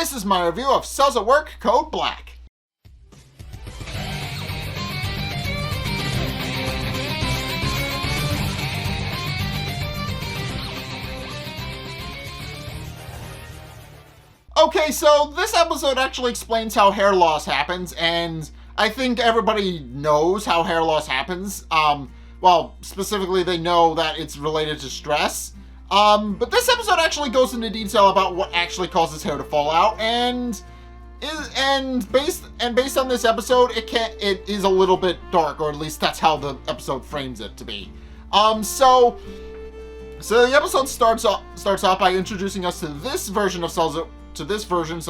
this is my review of Cells at Work Code Black. Okay, so this episode actually explains how hair loss happens, and I think everybody knows how hair loss happens. Well, specifically they know that it's related to stress. But this episode actually goes into detail about what actually causes hair to fall out, and based on this episode, it is a little bit dark, or at least that's how the episode frames it to be. So the episode starts off by introducing us to this version of cells. To this version's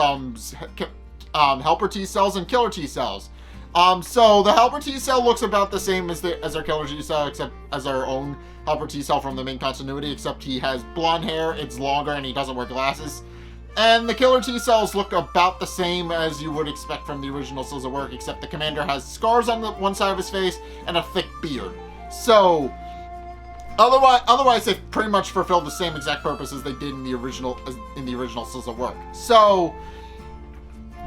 helper T cells and killer T cells. So the helper T cell looks about the same as our killer T cell, except as our own helper T cell from the main continuity, except he has blonde hair, it's longer, and he doesn't wear glasses. And the killer T cells look about the same as you would expect from the original Cells at Work, except the commander has scars on the one side of his face and a thick beard. So otherwise they pretty much fulfilled the same exact purpose as they did in the original Cells at Work. So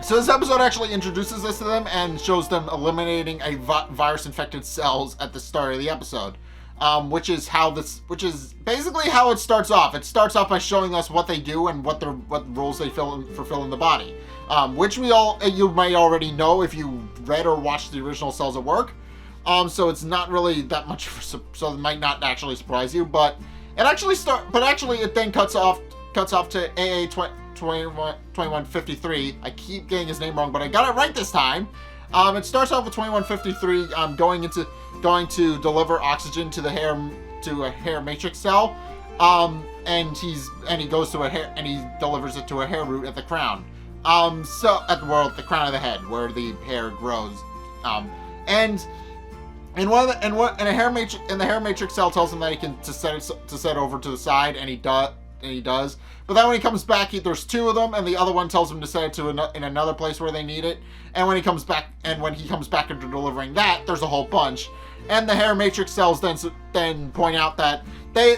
this episode actually introduces us to them and shows them eliminating a virus-infected cells at the start of the episode, which is basically how it starts off. It starts off by showing us what they do and what roles they fulfill in the body, which you may already know if you read or watched the original Cells at Work. So it's not really that much, so it might not actually surprise you, but it then cuts off to AA 2153. I keep getting his name wrong, but I got it right this time. It starts off with 2153 going to deliver oxygen to a hair matrix cell, and he goes to a hair and he delivers it to a hair root at the crown. The crown of the head where the hair grows, and the hair matrix cell tells him that he can set over to the side, and he does. But then when he comes back, there's two of them, and the other one tells him to set it in another place where they need it. And when he comes back into delivering that, there's a whole bunch. And the hair matrix cells then point out that they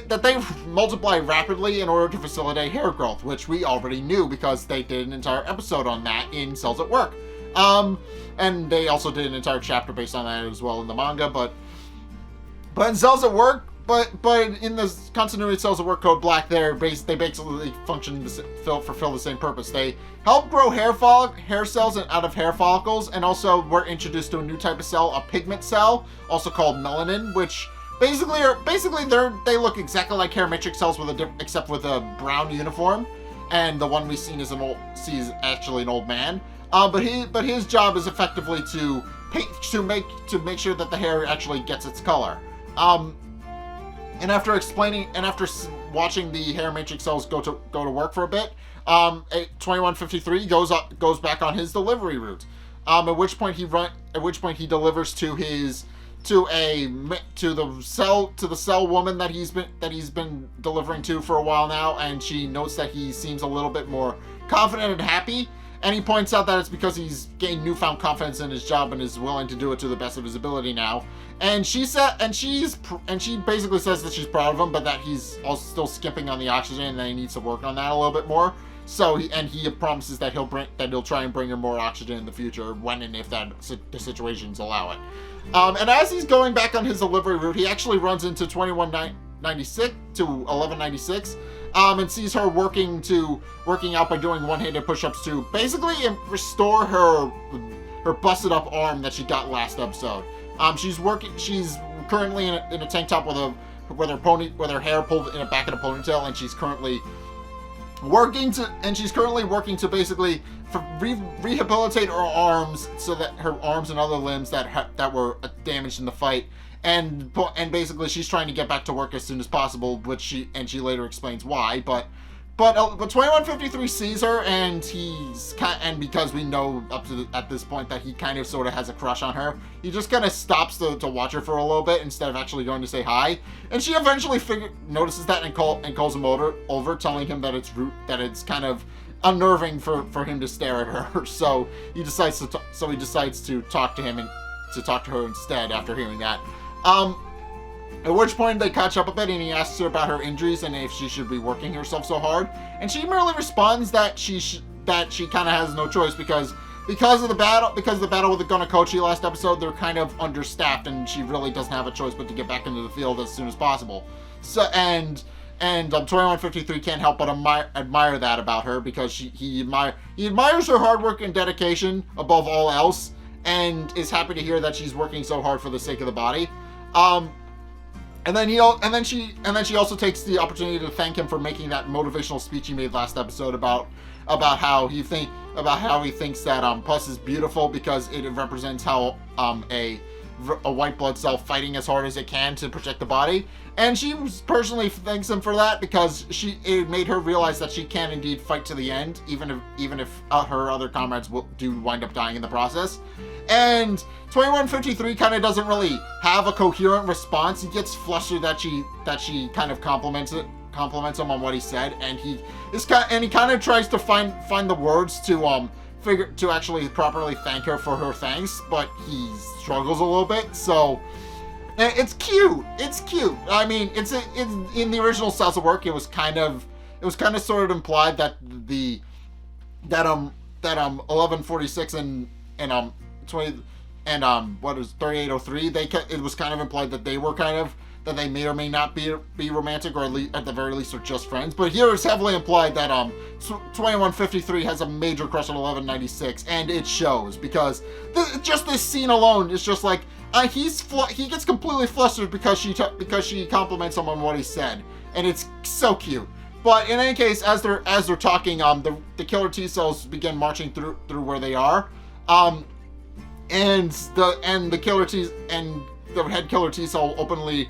multiply rapidly in order to facilitate hair growth, which we already knew because they did an entire episode on that in Cells at Work. And they also did an entire chapter based on that as well in the manga, but in Cells at Work, but in the continuity of Cells at Work Code Black, they basically fulfill the same purpose. They help grow hair cells out of hair follicles, and also we're introduced to a new type of cell, a pigment cell, also called melanin, which basically they look exactly like hair matrix cells except with a brown uniform, and the one we see is actually an old man. But his job is effectively to make sure that the hair actually gets its color. And after watching the hair matrix cells go to work for a bit, 2153 goes back on his delivery route. At which point he delivers to the cell woman that he's been delivering to for a while now, and she notes that he seems a little bit more confident and happy. And he points out that it's because he's gained newfound confidence in his job and is willing to do it to the best of his ability now. And she basically says that she's proud of him, but that he's also still skipping on the oxygen and that he needs to work on that a little bit more. So he promises that he'll try and bring her more oxygen in the future when and if the situations allow it. And as he's going back on his delivery route, he actually runs into 2196 to 1196. And sees her working out by doing one-handed push-ups to basically restore her busted up arm that she got last episode. She's currently in a tank top with her hair pulled in the back of a ponytail, and she's currently working to basically rehabilitate her arms so that her arms and other limbs that were damaged in the fight. And basically she's trying to get back to work as soon as possible, which she later explains why. But 2153 sees her, and because we know at this point that he kind of sort of has a crush on her, he just kind of stops to watch her for a little bit instead of actually going to say hi. And she eventually notices that and calls him over, telling him that it's kind of unnerving for him to stare at her. So he decides to talk to him and to talk to her instead after hearing that. At which point they catch up a bit, and he asks her about her injuries and if she should be working herself so hard. And she merely responds that that she kind of has no choice because of the battle with the Gonococci last episode. They're kind of understaffed, and she really doesn't have a choice but to get back into the field as soon as possible. So and 2153 can't help but admire that about her, because he admires her hard work and dedication above all else, and is happy to hear that she's working so hard for the sake of the body. And then she also takes the opportunity to thank him for making that motivational speech he made last episode about how he thinks that Pus is beautiful because it represents how a white blood cell fighting as hard as it can to protect the body. And she personally thanks him for that because it made her realize that she can indeed fight to the end, even if her other comrades do wind up dying in the process. And 2153 kind of doesn't really have a coherent response. He gets flustered that she kind of compliments him on what he said, and he kind of tries to find the words to actually properly thank her for her thanks, but he struggles a little bit. So it's cute. I mean, it's in the original Overwork. It was kind of sort of implied that 1146 and 20 and what is 3803. It was kind of implied that that they may or may not be romantic, or at the very least are just friends. But here it's heavily implied that 2153 has a major crush on 1196, and it shows because just this scene alone is just like he gets completely flustered because she compliments him on what he said, and it's so cute. But in any case, as they're talking, the killer T cells begin marching through where they are, and the killer T and the head killer T cell openly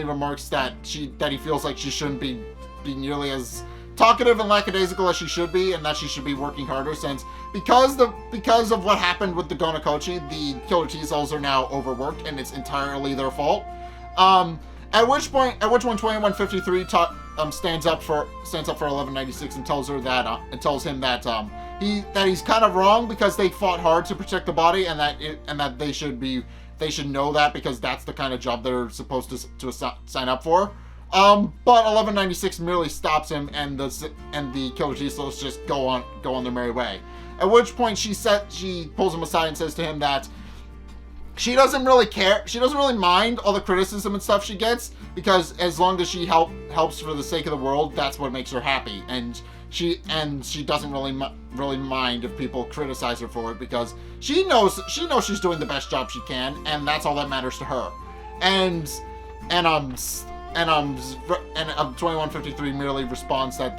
remarks that he feels like she shouldn't be nearly as talkative and lackadaisical as she should be, and that she should be working harder since because of what happened with the Gonococci, the killer T cells are now overworked, and it's entirely their fault. At which one 2153 stands up for 1196 and tells him that he's kind of wrong because they fought hard to protect the body, and that they should know that because that's the kind of job they're supposed to sign up for. But 1196 merely stops him, and the killer T cells just go on their merry way. At which point she pulls him aside and says to him that she doesn't really care. She doesn't really mind all the criticism and stuff she gets, because as long as she helps for the sake of the world, that's what makes her happy. And she doesn't really mind if people criticize her for it, because she knows she's doing the best job she can, and that's all that matters to her. And 2153 merely responds that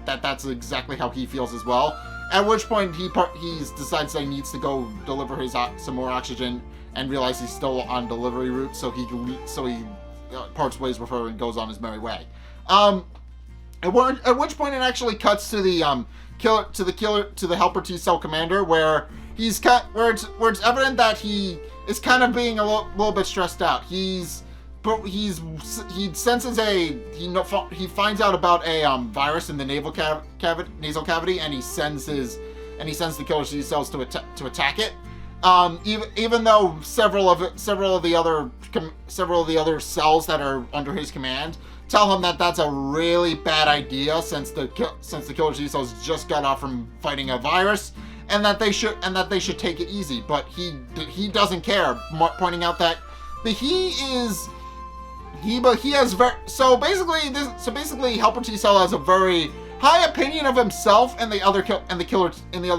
that's exactly how he feels as well. At which point he decides that he needs to go deliver some more oxygen, and realize he's still on delivery route, so he parts ways with her and goes on his merry way. At which point it actually cuts to the helper T cell commander, where it's evident that he is kind of being a little bit stressed out. He finds out about a virus in the nasal cavity, and he sends the killer T cells to attack it. Even though several of the other cells that are under his command tell him that that's a really bad idea, since the killer T cells just got off from fighting a virus, and that they should take it easy. But he doesn't care, pointing out that basically helper T cell has a very high opinion of himself and the other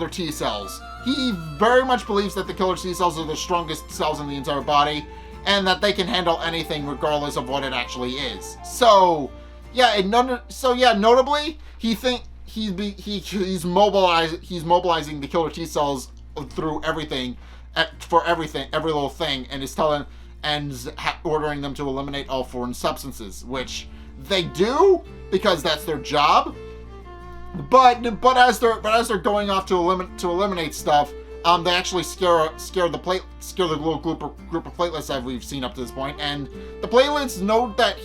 T cells. He very much believes that the killer T cells are the strongest cells in the entire body, and that they can handle anything regardless of what it actually is. Notably, he's mobilizing the killer T cells through everything, every little thing, and is ordering them to eliminate all foreign substances, which they do because that's their job. But as they're going off to eliminate stuff, they actually scare the little group of platelets that we've seen up to this point, and the platelets note that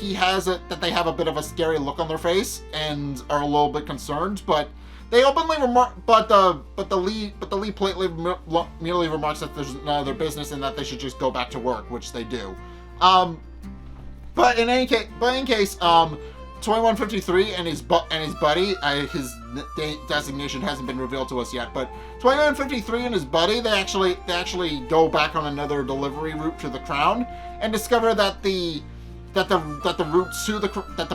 that they have a bit of a scary look on their face and are a little bit concerned. But they openly remark, but the lead platelet merely remarks that there's none of their business and that they should just go back to work, which they do. But in any case, 2153 and his buddy, his designation hasn't been revealed to us yet, but 2153 and his buddy, they actually go back on another delivery route to the Crown and discover that the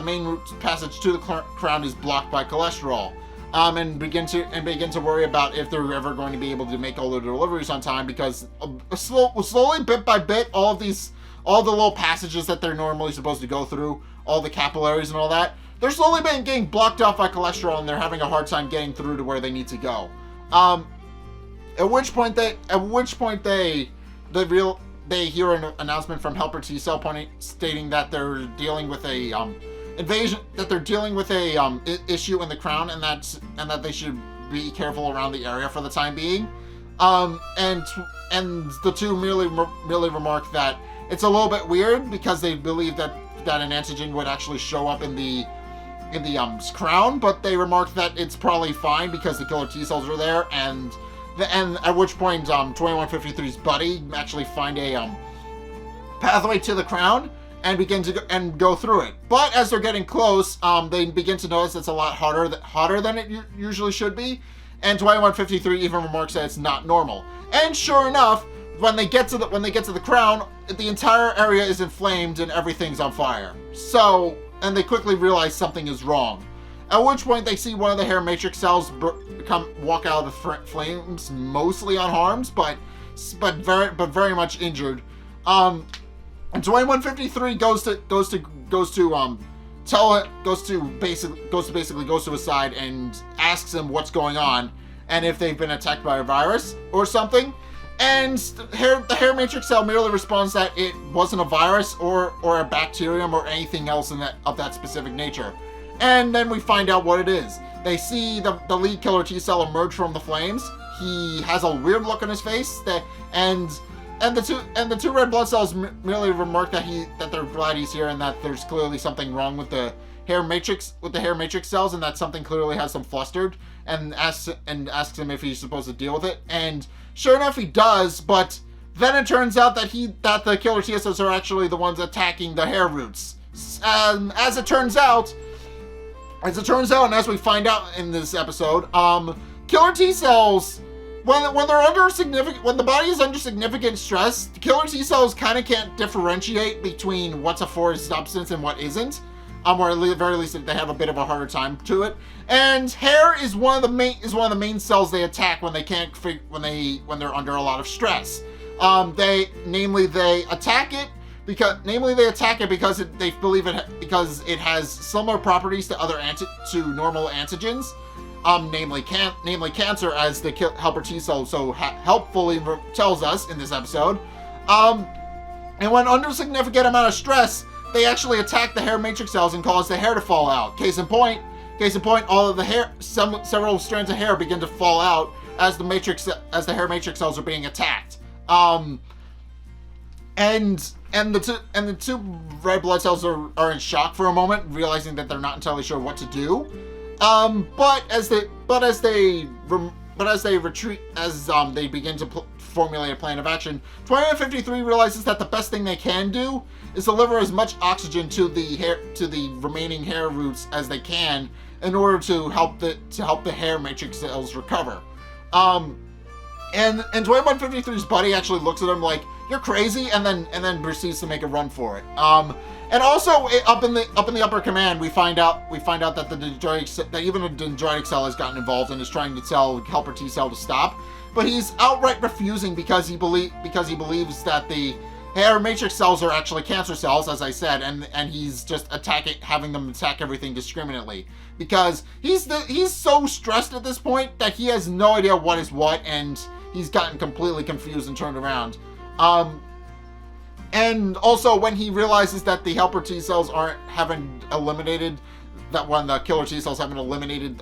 main route passage to the Crown is blocked by cholesterol. And begin to worry about if they're ever going to be able to make all the deliveries on time, because slowly, bit by bit, all the little passages that they're normally supposed to go through, all the capillaries and all that, they're slowly getting blocked off by cholesterol, and they're having a hard time getting through to where they need to go. At which point they hear an announcement from Helper T Cell stating that they're dealing with a invasion, that they're dealing with a issue in the Crown, and that they should be careful around the area for the time being. And the two merely remark that it's a little bit weird because they believe that an antigen would actually show up in the Crown, but they remark that it's probably fine because the killer T cells are there, and at which point 2153's buddy actually find a pathway to the Crown and begin to go through it. But as they're getting close, they begin to notice it's a lot hotter than it usually should be, and 2153 even remarks that it's not normal. And sure enough, when they get to the Crown, the entire area is inflamed and everything's on fire. So, and they quickly realize something is wrong. At which point they see one of the hair matrix cells walk out of the flames, mostly unharmed, but very much injured. And 2153 goes to his side and asks him what's going on and if they've been attacked by a virus or something. And the hair matrix cell merely responds that it wasn't a virus or a bacterium or anything else of that specific nature. And then we find out what it is. They see the lead killer T cell emerge from the flames. He has a weird look on his face, and the two red blood cells merely remark that they're glad he's here, and that there's clearly something wrong with the hair matrix cells, and that something clearly has them flustered, and asks him if he's supposed to deal with it. And sure enough, he does. But then it turns out that the killer T cells are actually the ones attacking the hair roots. As it turns out, and as we find out in this episode, killer T cells, when the body is under significant stress, the killer T cells kind of can't differentiate between what's a foreign substance and what isn't. Or at the very least, they have a bit of a harder time to it. And hair is one of the main cells they attack when they're under a lot of stress. They attack it because they believe because it has similar properties to normal antigens, namely cancer, as the helper T cell so helpfully tells us in this episode. And when under a significant amount of stress, they actually attack the hair matrix cells and cause the hair to fall out. Case in point, all of the hair, several strands of hair begin to fall out as the hair matrix cells are being attacked. And the two red blood cells are in shock for a moment, realizing that they're not entirely sure what to do. But as they begin to formulate a plan of action, 2153 realizes that the best thing they can do is deliver as much oxygen to the remaining hair roots as they can in order to help the hair matrix cells recover. And 2153's buddy actually looks at him like, "You're crazy," and then proceeds to make a run for it. And also up in the upper command, we find out that even a dendritic cell has gotten involved and is trying to tell helper T cell to stop, but he's outright refusing because he believes that the hair matrix cells are actually cancer cells, as I said, and he's just having them attack everything discriminately because he's so stressed at this point that he has no idea what is what, and he's gotten completely confused and turned around. And also when he realizes that the helper T cells haven't eliminated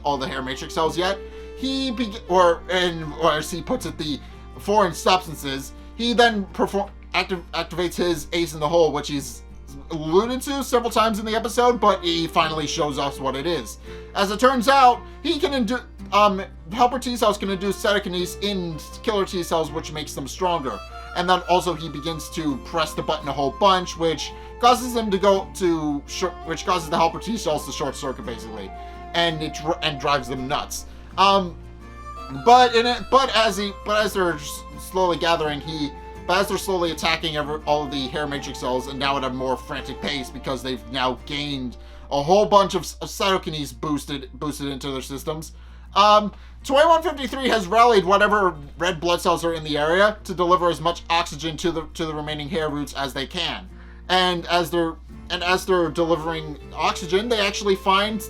all the hair matrix cells yet, as he puts it, the foreign substances, he then activates his ace in the hole, which he's alluded to several times in the episode, but he finally shows us what it is. As it turns out, he can helper T cells can induce cytokinase in killer T cells, which makes them stronger. And then also he begins to press the button a whole bunch, which causes them to go to which causes the helper T cells to short circuit basically, and and drives them nuts. But as they're slowly gathering, as they're slowly attacking all of the hair matrix cells, and now at a more frantic pace because they've now gained a whole bunch of cytokinase boosted into their systems. 2153 has rallied whatever red blood cells are in the area to deliver as much oxygen to the remaining hair roots as they can. And as they're delivering oxygen, they actually find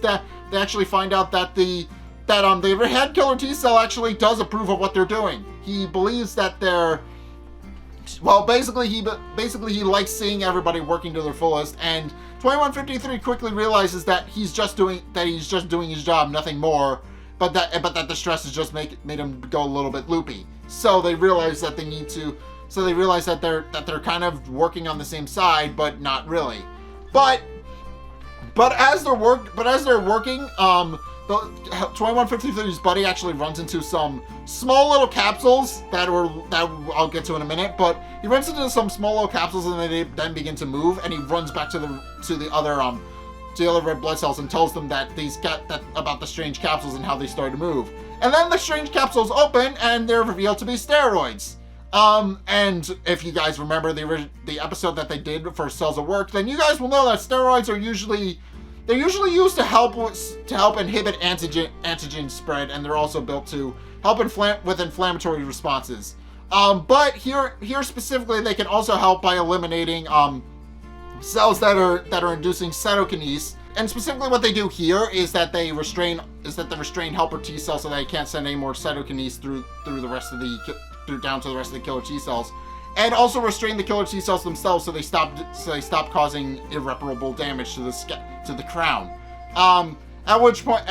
out that the head killer T cell actually does approve of what they're doing. He believes that he likes seeing everybody working to their fullest, and 2153 quickly realizes that he's just doing his job, nothing more, but that the stress has just made him go a little bit loopy. So they realize that they're kind of working on the same side, but not really. But as they're working, the 2153's buddy actually runs into some small little capsules that I'll get to in a minute. But he runs into some small little capsules, and they then begin to move. And he runs back to the other red blood cells and tells them that about the strange capsules and how they started to move. And then the strange capsules open, and they're revealed to be steroids. And if you guys remember the episode that they did for Cells at Work, then you guys will know that steroids are usually used to help inhibit antigen spread, and they're also built to help with inflammatory responses. But here specifically, they can also help by eliminating cells that are inducing cytokinase. And specifically, what they do here is that they restrain helper T cells so that they can't send any more cytokinase through down to the rest of the killer T cells. And also restrain the killer T cells themselves so they stop causing irreparable damage to the crown. At which point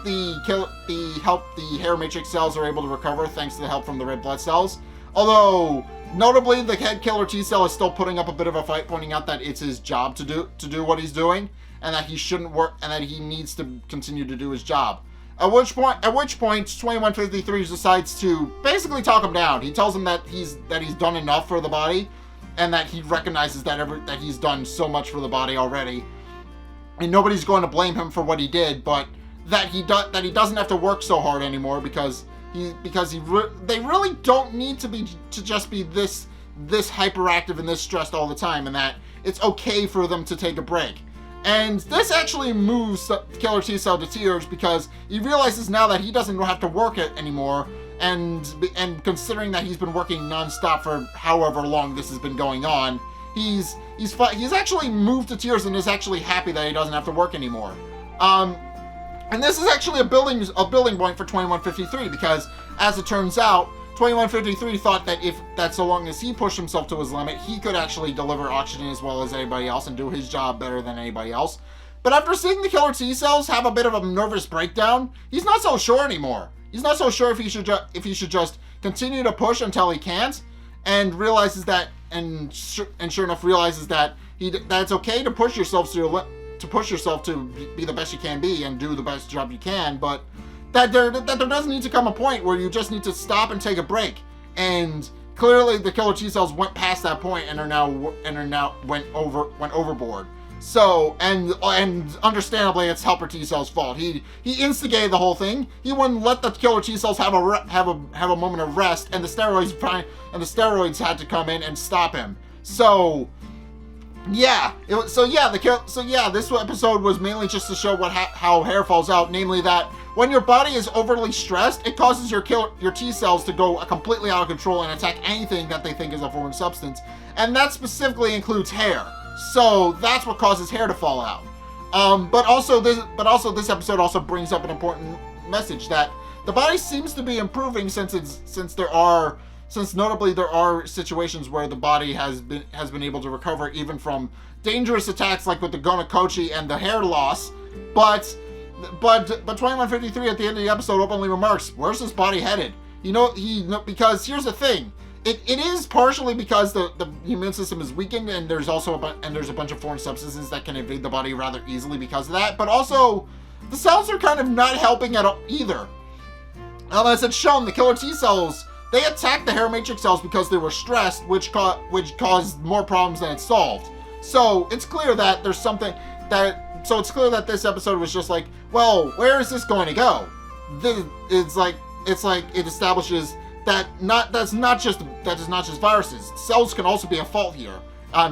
the hair matrix cells are able to recover thanks to the help from the red blood cells. Although notably, the head killer T cell is still putting up a bit of a fight, pointing out that it's his job to do what he's doing, and that he shouldn't work, and that he needs to continue to do his job. At which point 2153 decides to basically talk him down. He tells him that he's done enough for the body, and that he recognizes that he's done so much for the body already, and nobody's going to blame him for what he did, but that he doesn't have to work so hard anymore because they really don't need to just be this hyperactive and this stressed all the time, and that it's okay for them to take a break. And this actually moves the killer T cell to tears because he realizes now that he doesn't have to work it anymore, and considering that he's been working nonstop for however long this has been going on, he's actually moved to tears and is actually happy that he doesn't have to work anymore. And this is actually a building point for 2153 because, as it turns out, 2153 thought that so long as he pushed himself to his limit, he could actually deliver oxygen as well as anybody else and do his job better than anybody else. But after seeing the killer T cells have a bit of a nervous breakdown, he's not so sure anymore. He's not so sure if he should just continue to push until he can't, and realizes that, and sure enough realizes that it's okay to push yourself to be the best you can be and do the best job you can, but that there doesn't need to come a point where you just need to stop and take a break. And clearly the killer T cells went past that point and went overboard. So, and understandably, it's helper T cells' fault. He instigated the whole thing. He wouldn't let the killer T cells have a moment of rest, and the steroids had to come in and stop him. So yeah, this episode was mainly just to show how hair falls out, namely that when your body is overly stressed, it causes your T cells to go completely out of control and attack anything that they think is a foreign substance, and that specifically includes hair. So that's what causes hair to fall out. But also this episode also brings up an important message that the body seems to be improving since notably there are situations where the body has been able to recover even from dangerous attacks like with the Gonococci and the hair loss. But 2153 at the end of the episode openly remarks, "Where's his body headed?" Because here's the thing. It is partially because the immune system is weakened, and there's a bunch of foreign substances that can invade the body rather easily because of that. But also, the cells are kind of not helping at all either. As it's shown, the killer T cells, they attacked the hair matrix cells because they were stressed, which caused more problems than it solved. So it's clear that there's something that. So it's clear that this episode was just like, well, where is this going to go? It's like it establishes that that's not just viruses. Cells can also be at fault here.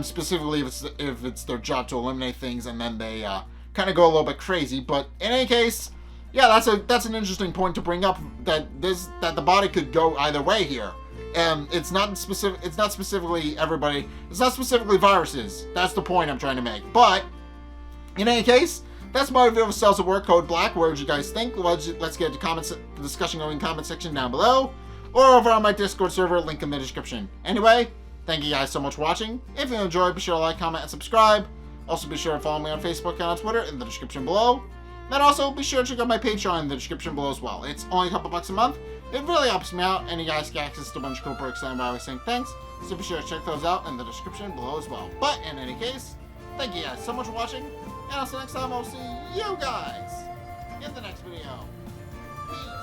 Specifically if it's their job to eliminate things, and then they kind of go a little bit crazy. But in any case, yeah, that's an interesting point to bring up, that the body could go either way here. It's not specifically everybody. It's not specifically viruses. That's the point I'm trying to make. But in any case, that's my review of Cells at Work Code Black. What did you guys think? Let's get into the discussion going in the comment section down below, or over on my Discord server, link in the description. Anyway, thank you guys so much for watching. If you enjoyed, be sure to like, comment, and subscribe. Also, be sure to follow me on Facebook and on Twitter in the description below. And also, be sure to check out my Patreon in the description below as well. It's only a couple bucks a month. It really helps me out, and you guys get access to a bunch of cool perks, and I'm always saying thanks. So be sure to check those out in the description below as well. But in any case, thank you guys so much for watching, and until next time, I'll see you guys in the next video. Peace.